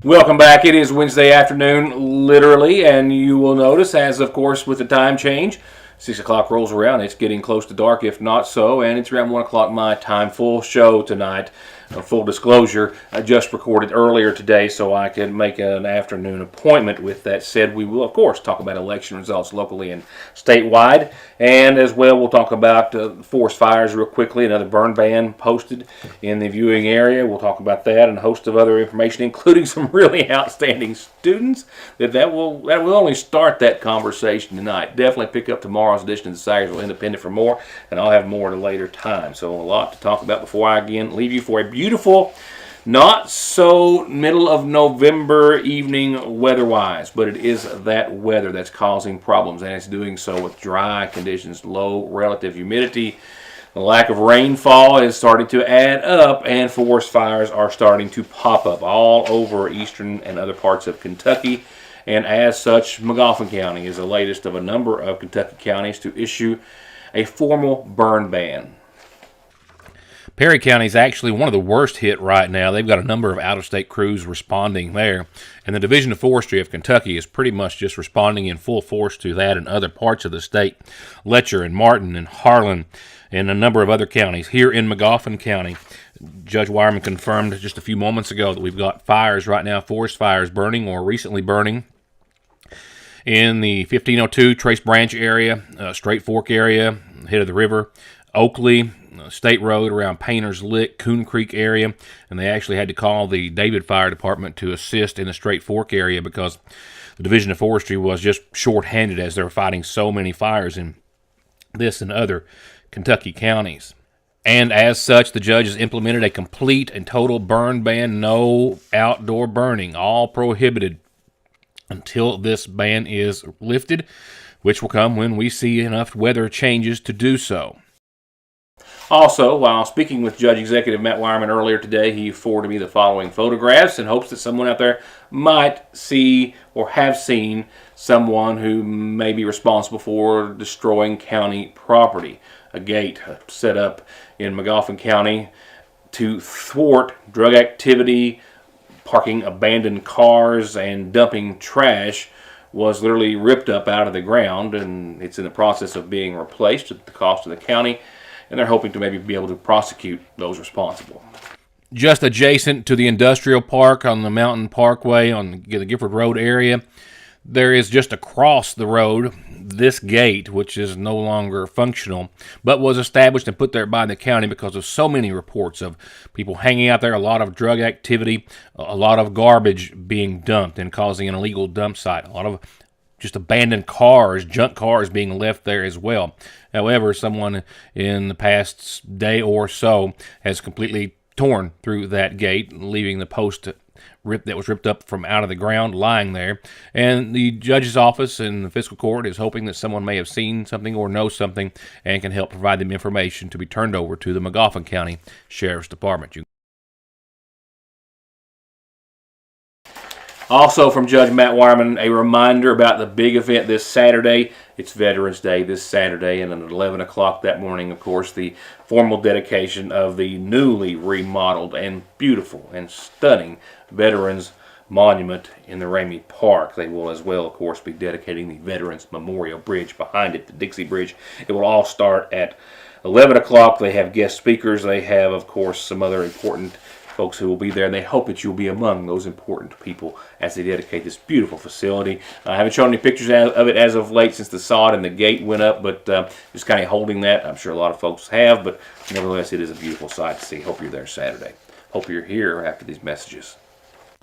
Welcome back. It is Wednesday afternoon, literally, and you will notice, as of course with the time change, 6 o'clock rolls around, it's getting close to dark, if not so, and it's around 1 o'clock my time. Full show tonight. Full disclosure, I just recorded earlier today so I could make an afternoon appointment. With that said, we will, of course, talk about election results locally and statewide, and as well we'll talk about forest fires real quickly, another burn ban posted in the viewing area. We'll talk about that and a host of other information, including some really outstanding students. That will only start that conversation tonight. Definitely pick up tomorrow's edition of the Sagersville Independent for more, and I'll have more at a later time. So a lot to talk about before I again leave you for a beautiful, not so middle of November evening weather-wise, but it is that weather that's causing problems, and it's doing so with dry conditions, low relative humidity. The lack of rainfall is starting to add up, and forest fires are starting to pop up all over eastern and other parts of Kentucky. And as such, Magoffin County is the latest of a number of Kentucky counties to issue a formal burn ban. Perry County is actually one of the worst hit right now. They've got a number of out-of-state crews responding there, and the Division of Forestry of Kentucky is pretty much just responding in full force to that in other parts of the state. Letcher and Martin and Harlan and a number of other counties. Here in Magoffin County, Judge Wireman confirmed just a few moments ago that we've got fires right now, forest fires burning or recently burning in the 1502 Trace Branch area, Straight Fork area, head of the river, Oakley, State Road around Painter's Lick, Coon Creek area, and they actually had to call the David Fire Department to assist in the Straight Fork area because the Division of Forestry was just short-handed as they were fighting so many fires in this and other Kentucky counties. And as such, the judge has implemented a complete and total burn ban, no outdoor burning, all prohibited until this ban is lifted, which will come when we see enough weather changes to do so. Also, while speaking with Judge Executive Matt Wireman earlier today, he forwarded me the following photographs in hopes that someone out there might see or have seen someone who may be responsible for destroying county property. A gate set up in Magoffin County to thwart drug activity, parking abandoned cars, and dumping trash was literally ripped up out of the ground, and it's in the process of being replaced at the cost of the county, and they're hoping to maybe be able to prosecute those responsible. Just adjacent to the industrial park on the Mountain Parkway on the Gifford Road area, there is just across the road this gate, which is no longer functional, but was established and put there by the county because of so many reports of people hanging out there, a lot of drug activity, a lot of garbage being dumped and causing an illegal dump site, a lot of just abandoned cars, junk cars being left there as well. However, someone in the past day or so has completely torn through that gate, leaving the post that was ripped up from out of the ground lying there. And the judge's office in the fiscal court is hoping that someone may have seen something or know something and can help provide them information to be turned over to the Magoffin County Sheriff's Department. Also from Judge Matt Wireman, a reminder about the big event this Saturday. It's Veterans Day this Saturday, and at 11 o'clock that morning, of course, the formal dedication of the newly remodeled and beautiful and stunning Veterans Monument in the Ramey Park. They will as well, of course, be dedicating the Veterans Memorial Bridge behind it, the Dixie Bridge. It will all start at 11 o'clock. They have guest speakers. They have, of course, some other important folks who will be there, and they hope that you'll be among those important people as they dedicate this beautiful facility. I haven't shown any pictures of it as of late since the sod and the gate went up, but just kind of holding that. I'm sure a lot of folks have, but nevertheless, it is a beautiful sight to see. Hope you're there Saturday. Hope you're here after these messages.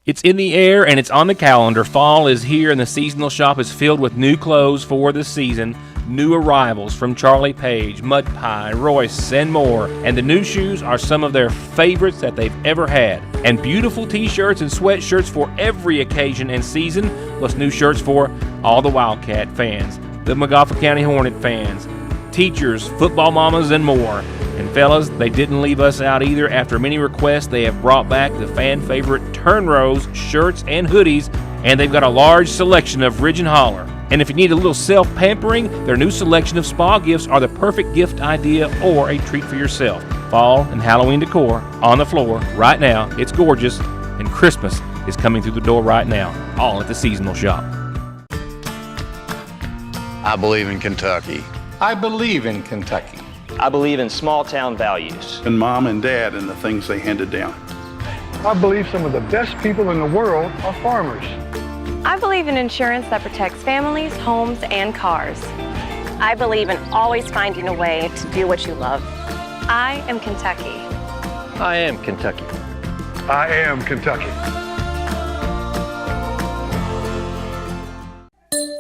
It's in the air and it's on the calendar. Fall is here and the seasonal shop is filled with new clothes for the season. New arrivals from Charlie Page, Mud Pie, Royce, and more. And the new shoes are some of their favorites that they've ever had. And beautiful t-shirts and sweatshirts for every occasion and season, plus new shirts for all the Wildcat fans, the Magoffin County Hornet fans, teachers, football mamas, and more. And fellas, they didn't leave us out either. After many requests, they have brought back the fan favorite Turn Rose shirts and hoodies, and they've got a large selection of Ridge and Holler. And if you need a little self-pampering, their new selection of spa gifts are the perfect gift idea or a treat for yourself. Fall and Halloween decor on the floor right now. It's gorgeous, and Christmas is coming through the door right now, all at the seasonal shop. I believe in Kentucky. I believe in Kentucky. I believe in small town values. And mom and dad and the things they handed down. I believe some of the best people in the world are farmers. I believe in insurance that protects families, homes, and cars. I believe in always finding a way to do what you love. I am Kentucky. I am Kentucky. I am Kentucky.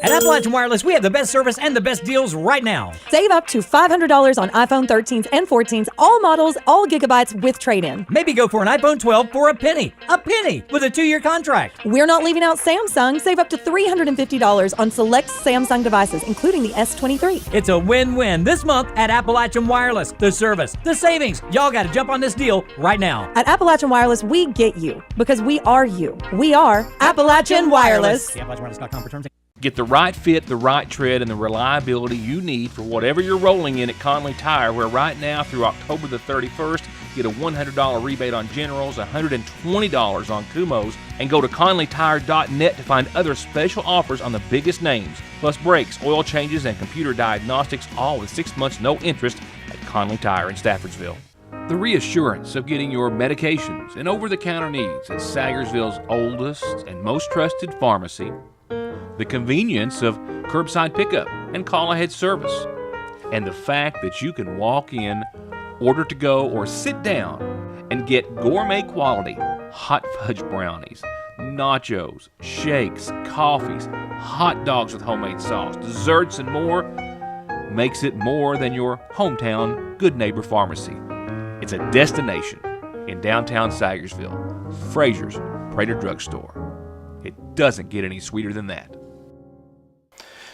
At Appalachian Wireless, we have the best service and the best deals right now. Save up to $500 on iPhone 13s and 14s, all models, all gigabytes with trade-in. Maybe go for an iPhone 12 for a penny with a 2-year contract. We're not leaving out Samsung. Save up to $350 on select Samsung devices, including the S23. It's a win-win this month at Appalachian Wireless. The service, the savings, y'all got to jump on this deal right now. At Appalachian Wireless, we get you because we are you. We are Appalachian Wireless. AppalachianWireless.com for terms. Get the right fit, the right tread, and the reliability you need for whatever you're rolling in at Conley Tire, where right now through October the 31st, get a $100 rebate on Generals, $120 on Kumos, and go to conleytire.net to find other special offers on the biggest names, plus brakes, oil changes, and computer diagnostics, all with 6 months no interest at Conley Tire in Staffordsville. The reassurance of getting your medications and over-the-counter needs at Sagersville's oldest and most trusted pharmacy, the convenience of curbside pickup and call-ahead service, and the fact that you can walk in, order to go, or sit down and get gourmet quality hot fudge brownies, nachos, shakes, coffees, hot dogs with homemade sauce, desserts, and more makes it more than your hometown Good Neighbor Pharmacy. It's a destination in downtown Sagersville, Frazier's Prater Drugstore. It doesn't get any sweeter than that.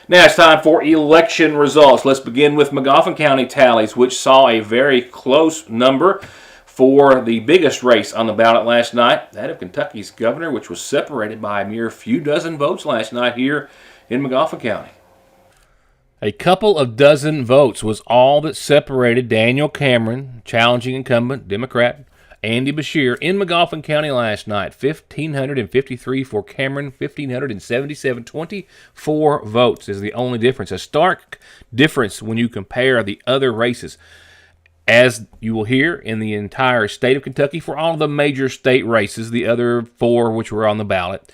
Now it's time for election results. Let's begin with Magoffin County tallies, which saw a very close number for the biggest race on the ballot last night, that of Kentucky's governor, which was separated by a mere few dozen votes last night here in Magoffin County. A couple of dozen votes was all that separated Daniel Cameron, challenging incumbent Democrat Andy Beshear, in Magoffin County last night. 1,553 for Cameron, 1,577, 24 votes is the only difference. A stark difference when you compare the other races. As you will hear in the entire state of Kentucky, for all of the major state races, the other 4 which were on the ballot,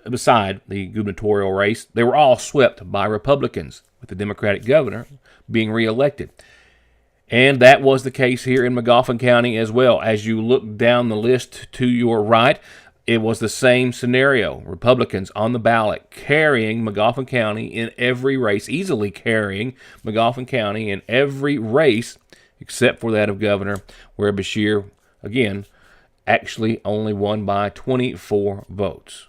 beside the gubernatorial race, they were all swept by Republicans, with the Democratic governor being reelected. And that was the case here in Magoffin County as well. As you look down the list to your right, it was the same scenario. Republicans on the ballot carrying Magoffin County in every race, easily carrying Magoffin County in every race except for that of governor, where Beshear, again, actually only won by 24 votes.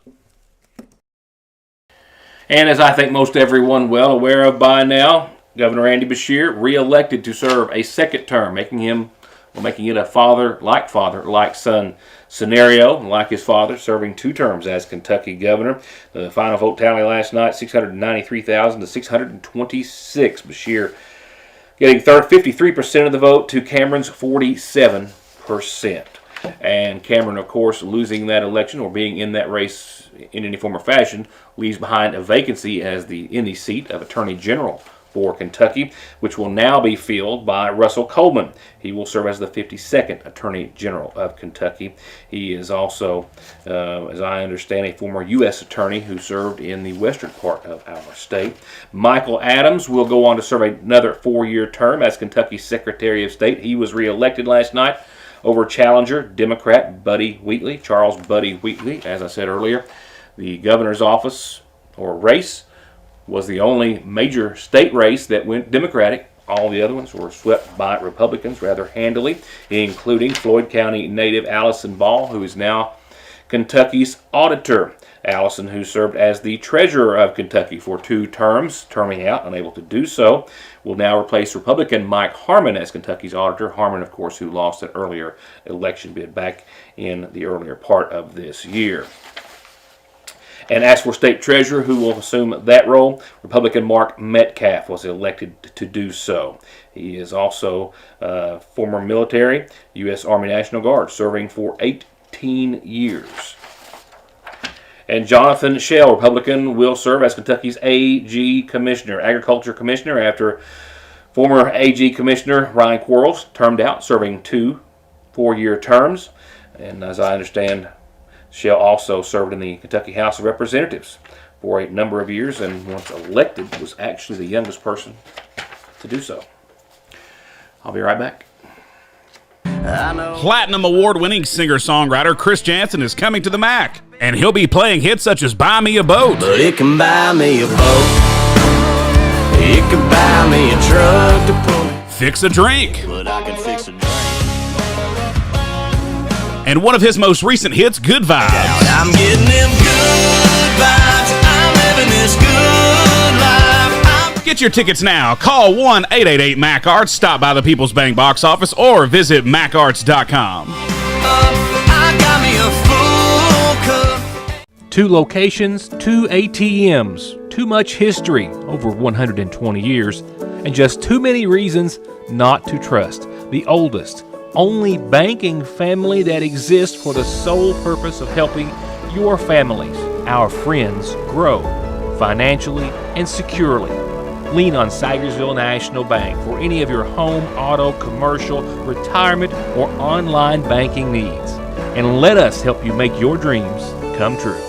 And as I think most everyone well aware of by now, Governor Andy Beshear reelected to serve a second term, making it a father-like son scenario, like his father, serving 2 terms as Kentucky governor. The final vote tally last night, 693,000 to 626. Beshear getting 53% of the vote to Cameron's 47%. And Cameron, of course, losing that election or being in that race in any form or fashion, leaves behind a vacancy in the seat of Attorney General for Kentucky, which will now be filled by Russell Coleman. He will serve as the 52nd Attorney General of Kentucky. He is also, as I understand, a former U.S. attorney who served in the western part of our state. Michael Adams will go on to serve another 4-year term as Kentucky's Secretary of State. He was reelected last night over challenger Democrat Charles Buddy Wheatley. As I said earlier, the governor's office or race was the only major state race that went Democratic. All the other ones were swept by Republicans rather handily, including Floyd County native Allison Ball, who is now Kentucky's auditor. Allison, who served as the treasurer of Kentucky for 2 terms, terming out, unable to do so, will now replace Republican Mike Harmon as Kentucky's auditor. Harmon, of course, who lost an earlier election bid back in the earlier part of this year. And as for state treasurer, who will assume that role, Republican Mark Metcalf was elected to do so. He is also former military, U.S. Army National Guard, serving for 18 years. And Jonathan Shell, Republican, will serve as Kentucky's AG Commissioner, Agriculture Commissioner, after former AG Commissioner Ryan Quarles termed out, serving 2 4-year terms. And as I understand, Shell also served in the Kentucky House of Representatives for a number of years, and once elected was actually the youngest person to do so. I'll be right back. Platinum award-winning singer-songwriter Chris Jansen is coming to the MAC, and he'll be playing hits such as Buy Me a Boat. But it can buy me a boat. It can buy me a truck to pull. Fix a Drink. But I can fix a drink. And one of his most recent hits, Good Vibes. I'm getting them good vibes. I'm living this good life. Get your tickets now. Call 1-888-MAC-ARTS, stop by the People's Bank box office, or visit macarts.com. I got me a full cup. 2 locations, 2 ATMs, too much history, over 120 years, and just too many reasons not to trust the oldest, only banking family that exists for the sole purpose of helping your families, our friends, grow financially and securely. Lean on Sagersville National Bank for any of your home, auto, commercial, retirement, or online banking needs. And let us help you make your dreams come true.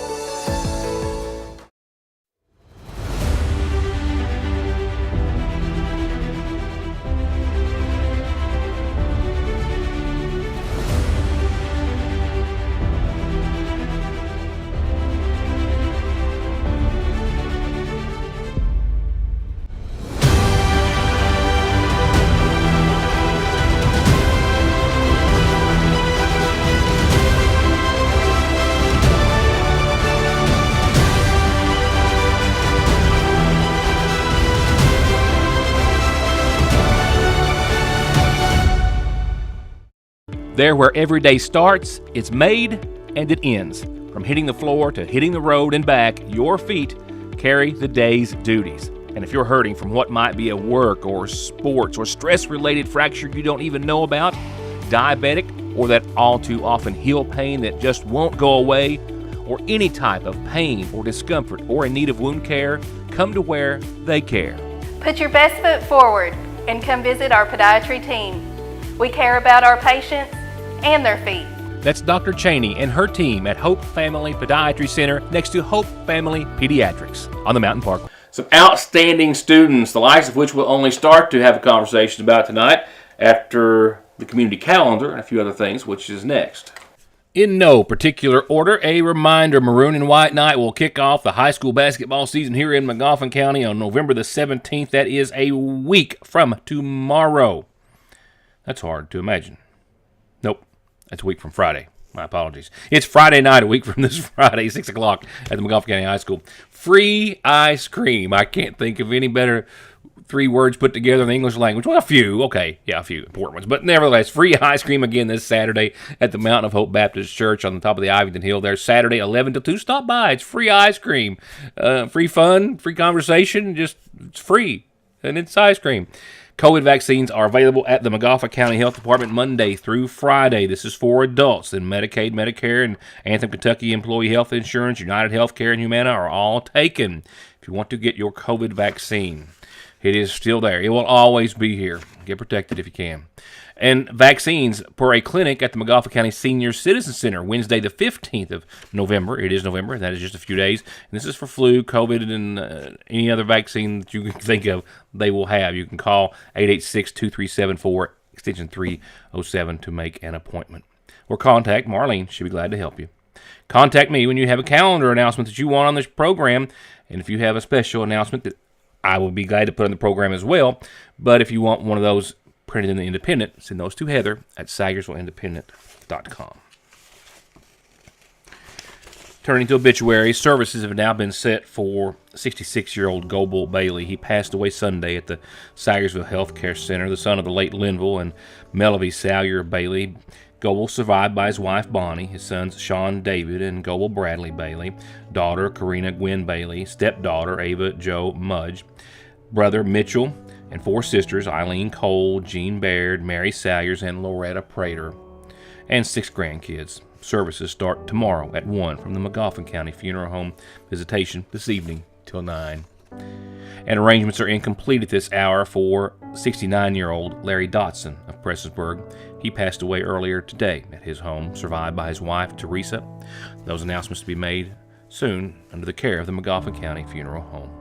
There where every day starts, it's made and it ends. From hitting the floor to hitting the road and back, your feet carry the day's duties. And if you're hurting from what might be a work or sports or stress-related fracture you don't even know about, diabetic, or that all too often heel pain that just won't go away, or any type of pain or discomfort or in need of wound care, come to where they care. Put your best foot forward and come visit our podiatry team. We care about our patients and their feet. That's Dr. Cheney and her team at Hope Family Podiatry Center next to Hope Family Pediatrics on the Mountain Park. Some outstanding students, the likes of which we'll only start to have a conversation about tonight after the community calendar and a few other things, which is next. In no particular order, a reminder, Maroon and White Night will kick off the high school basketball season here in McGoffin County on November the 17th. That is a week from tomorrow. That's hard to imagine. Nope, that's a week from Friday. My apologies. It's Friday night, a week from this Friday, 6 o'clock at the McGoffin County High School. Free ice cream. I can't think of any better 3 words put together in the English language. Well, a few. Okay, yeah, a few important ones. But nevertheless, free ice cream again this Saturday at the Mountain of Hope Baptist Church on the top of the Ivington Hill there. Saturday, 11 to 2. Stop by. It's free ice cream. Free fun, free conversation. Just, it's free. And it's ice cream. COVID vaccines are available at the McGoffin County Health Department Monday through Friday. This is for adults. Then Medicaid, Medicare, and Anthem Kentucky Employee Health Insurance, United Healthcare, and Humana are all taken. If you want to get your COVID vaccine, it is still there. It will always be here. Get protected if you can. And vaccines per a clinic at the McGoffin County Senior Citizen Center, Wednesday the 15th of November. It is November. That is just a few days. And this is for flu, COVID, and any other vaccine that you can think of they will have. You can call 886-2374, extension 307 to make an appointment. Or contact Marlene. She'll be glad to help you. Contact me when you have a calendar announcement that you want on this program. And if you have a special announcement that I will be glad to put on the program as well. But if you want one of those printed in the Independent, send those to Heather at SagersvilleIndependent.com. Turning to obituaries, services have now been set for 66-year-old Goble Bailey. He passed away Sunday at the Sagersville Healthcare Center, the son of the late Linville and Melody Salyer Bailey. Goble survived by his wife Bonnie, his sons Sean David and Goble Bradley Bailey, daughter Karina Gwen Bailey, stepdaughter Ava Jo Mudge, brother Mitchell, and 4 sisters, Eileen Cole, Jean Baird, Mary Salyers, and Loretta Prater, and 6 grandkids. Services start tomorrow at 1 from the McGoffin County Funeral Home. Visitation this evening till 9. And arrangements are incomplete at this hour for 69-year-old Larry Dotson of Prestonsburg. He passed away earlier today at his home, survived by his wife, Teresa. Those announcements to be made soon under the care of the McGoffin County Funeral Home.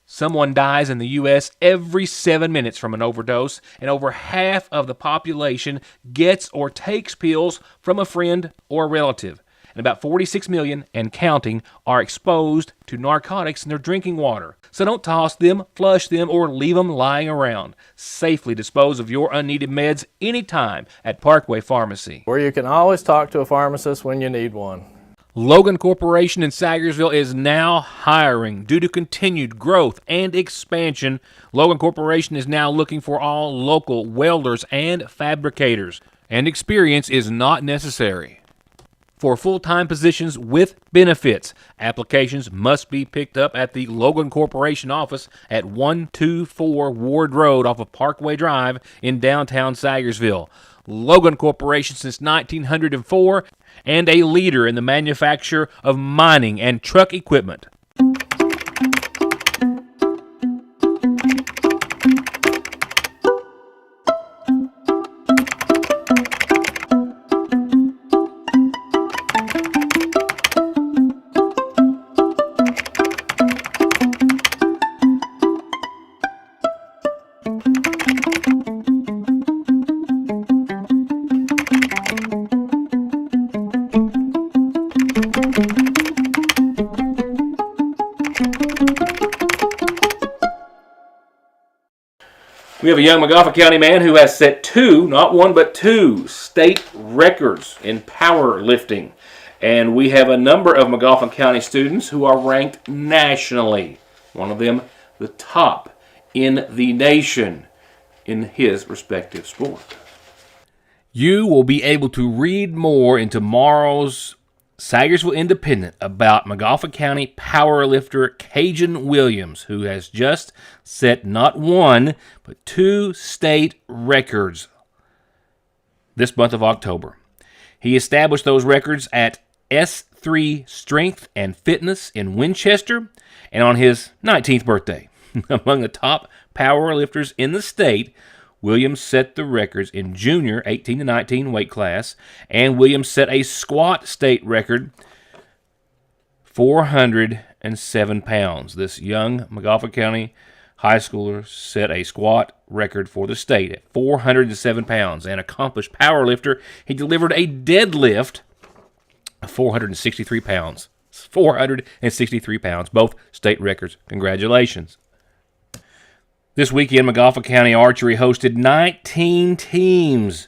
Someone dies in the U.S. every 7 minutes from an overdose, and over half of the population gets or takes pills from a friend or relative. And about 46 million and counting are exposed to narcotics in their drinking water. So don't toss them, flush them, or leave them lying around. Safely dispose of your unneeded meds anytime at Parkway Pharmacy, where you can always talk to a pharmacist when you need one. Logan Corporation in Sagersville is now hiring. Due to continued growth and expansion, Logan Corporation is now looking for all local welders and fabricators, and experience is not necessary. For full-time positions with benefits, applications must be picked up at the Logan Corporation office at 124 Ward Road off of Parkway Drive in downtown Sagersville. Logan Corporation since 1904 and a leader in the manufacture of mining and truck equipment. We have a young McGoffin County man who has set 2, not 1, but 2 state records in powerlifting. And we have a number of McGoffin County students who are ranked nationally. One of them, the top in the nation in his respective sport. You will be able to read more in tomorrow's Sagersville Independent about McGoffin County powerlifter Cajun Williams, who has just set not 1, but 2 state records this month of October. He established those records at S3 Strength and Fitness in Winchester and on his 19th birthday. Among the top powerlifters in the state, Williams set the records in junior 18 to 19 weight class, and Williams set a squat state record, 407 pounds. This young McGoffin County high schooler set a squat record for the state at 407 pounds. An accomplished powerlifter, he delivered a deadlift of 463 pounds. 463 pounds, both state records. Congratulations. This weekend, McGoffin County Archery hosted 19 teams.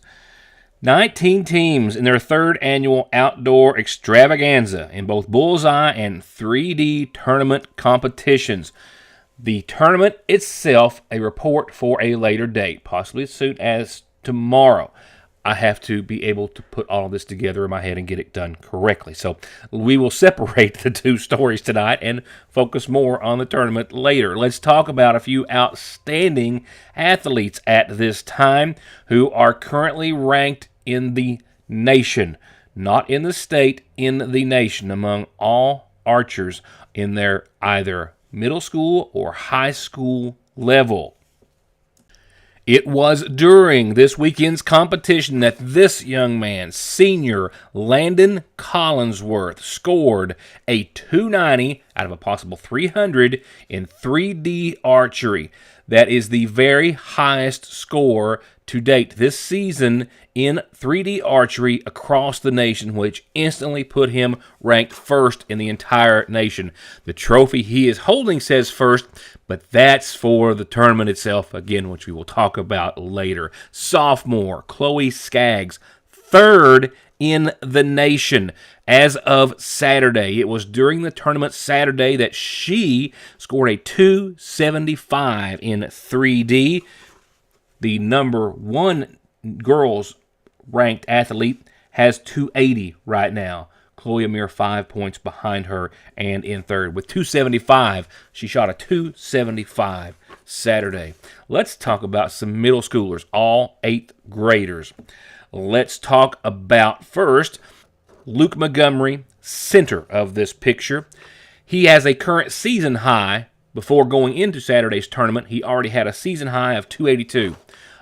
19 teams in their 3rd annual outdoor extravaganza in both bullseye and 3D tournament competitions. The tournament itself, a report for a later date, possibly as soon as tomorrow. I have to be able to put all of this together in my head and get it done correctly. So we will separate the 2 stories tonight and focus more on the tournament later. Let's talk about a few outstanding athletes at this time who are currently ranked in the nation, not in the state, in the nation, among all archers in their either middle school or high school level. It was during this weekend's competition that this young man, senior Landon Collinsworth, scored a 290 out of a possible 300 in 3D archery. That is the very highest score to date this season in 3D archery across the nation, which instantly put him ranked 1st in the entire nation. The trophy he is holding says 1st, but that's for the tournament itself, again, which we will talk about later. Sophomore Chloe Skaggs, 3rd in the nation as of Saturday. It was during the tournament Saturday that she scored a 275 in 3D. The number 1 girls ranked athlete has 280 right now. Chloe a mere 5 points behind her and in 3rd. With 275, she shot a 275. Saturday. Let's talk about some middle schoolers, all 8th graders. Let's talk about first Luke Montgomery, center of this picture. He has a current season high. Before going into Saturday's tournament, he already had a season high of 282.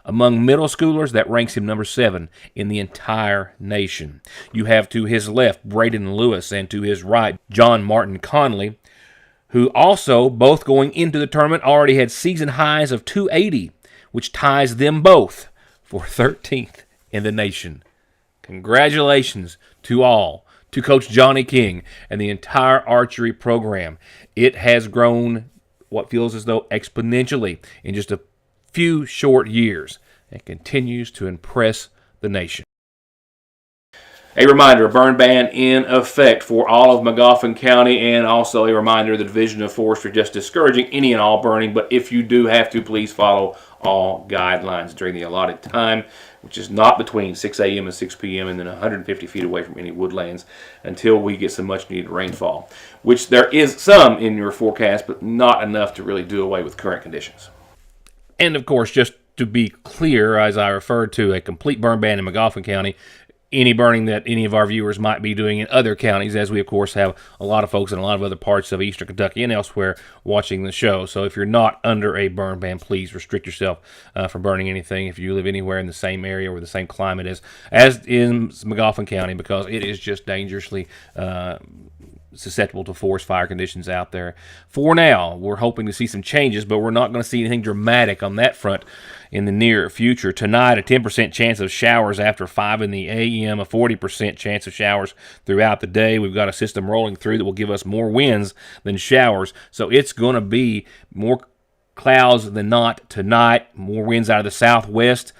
Among middle schoolers, that ranks him number 7 in the entire nation. You have to his left Braden Lewis and to his right John Martin Conley, who also, both going into the tournament, already had season highs of 280, which ties them both for 13th in the nation. Congratulations to all, to Coach Johnny King and the entire archery program. It has grown what feels as though exponentially in just a few short years and continues to impress the nation. A reminder, a burn ban in effect for all of Magoffin County, and also a reminder the Division of Forestry just discouraging any and all burning, but if you do have to, please follow all guidelines during the allotted time, which is not between 6 a.m. and 6 p.m. and then 150 feet away from any woodlands until we get some much needed rainfall, which there is some in your forecast, but not enough to really do away with current conditions. And of course, just to be clear, as I referred to, a complete burn ban in Magoffin County, any burning that any of our viewers might be doing in other counties, as we of course have a lot of folks in a lot of other parts of eastern Kentucky and elsewhere watching the show. So if you're not under a burn ban, please restrict yourself from burning anything if you live anywhere in the same area or the same climate as in Magoffin County, because it is just dangerously susceptible to forest fire conditions out there. For now, we're hoping to see some changes, but we're not going to see anything dramatic on that front in the near future. Tonight, a 10% chance of showers after 5 in the a.m., a 40% chance of showers throughout the day. We've got a system rolling through that will give us more winds than showers, so it's going to be more clouds than not tonight, more winds out of the southwest,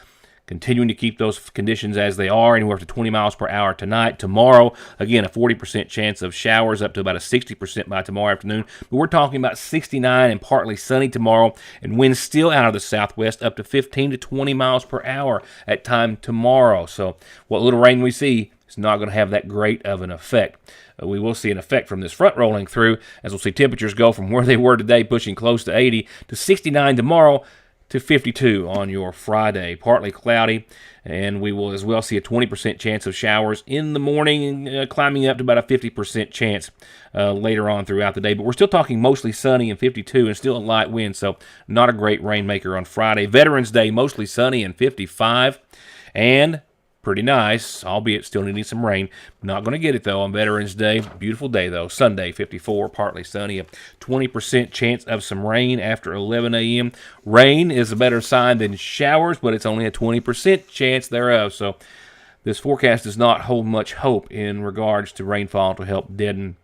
continuing to keep those conditions as they are, anywhere up to 20 miles per hour tonight. Tomorrow, again, a 40% chance of showers, up to about a 60% by tomorrow afternoon. But we're talking about 69 and partly sunny tomorrow, and winds still out of the southwest, up to 15 to 20 miles per hour at time tomorrow. So what little rain we see is not going to have that great of an effect. We will see an effect from this front rolling through, as we'll see temperatures go from where they were today, pushing close to 80, to 69 tomorrow, to 52 on your Friday. Partly cloudy, and we will as well see a 20% chance of showers in the morning, climbing up to about a 50% chance later on throughout the day. But we're still talking mostly sunny and 52 and still a light wind, so not a great rainmaker on Friday. Veterans Day, mostly sunny and 55, and pretty nice, albeit still needing some rain. Not going to get it, though, on Veterans Day. Beautiful day, though. Sunday, 54, partly sunny. A 20% chance of some rain after 11 a.m. Rain is a better sign than showers, but it's only a 20% chance thereof. So this forecast does not hold much hope in regards to rainfall to help deaden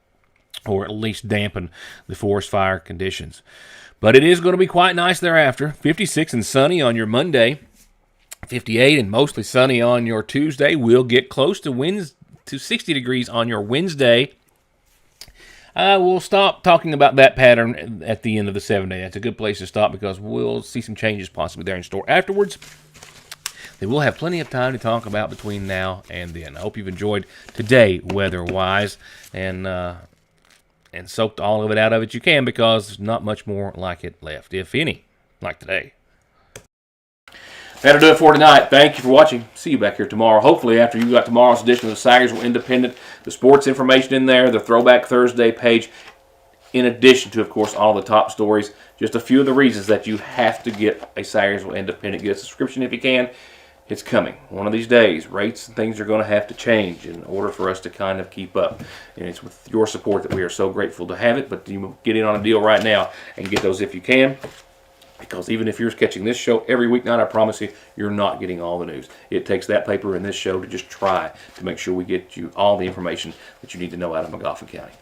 or at least dampen the forest fire conditions. But it is going to be quite nice thereafter. 56 and sunny on your Monday. 58 and mostly sunny on your Tuesday. We'll get close to 60 degrees on your Wednesday. We'll stop talking about that pattern at the end of the 7-day. That's a good place to stop because we'll see some changes possibly there in store afterwards. They will have plenty of time to talk about between now and then. I hope you've enjoyed today weather-wise and soaked all of it out of it you can, because there's not much more like it left, if any, like today. That'll do it for tonight. Thank you for watching. See you back here tomorrow. Hopefully after you got tomorrow's edition of the Sagersville Independent, the sports information in there, the Throwback Thursday page, in addition to, of course, all the top stories. Just a few of the reasons that you have to get a Sagersville Independent. Get a subscription if you can. It's coming. One of these days, rates and things are going to have to change in order for us to kind of keep up. And it's with your support that we are so grateful to have it. But you get in on a deal right now and get those if you can. Because even if you're catching this show every weeknight, I promise you, you're not getting all the news. It takes that paper in this show to just try to make sure we get you all the information that you need to know out of Magoffin County.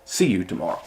See you tomorrow.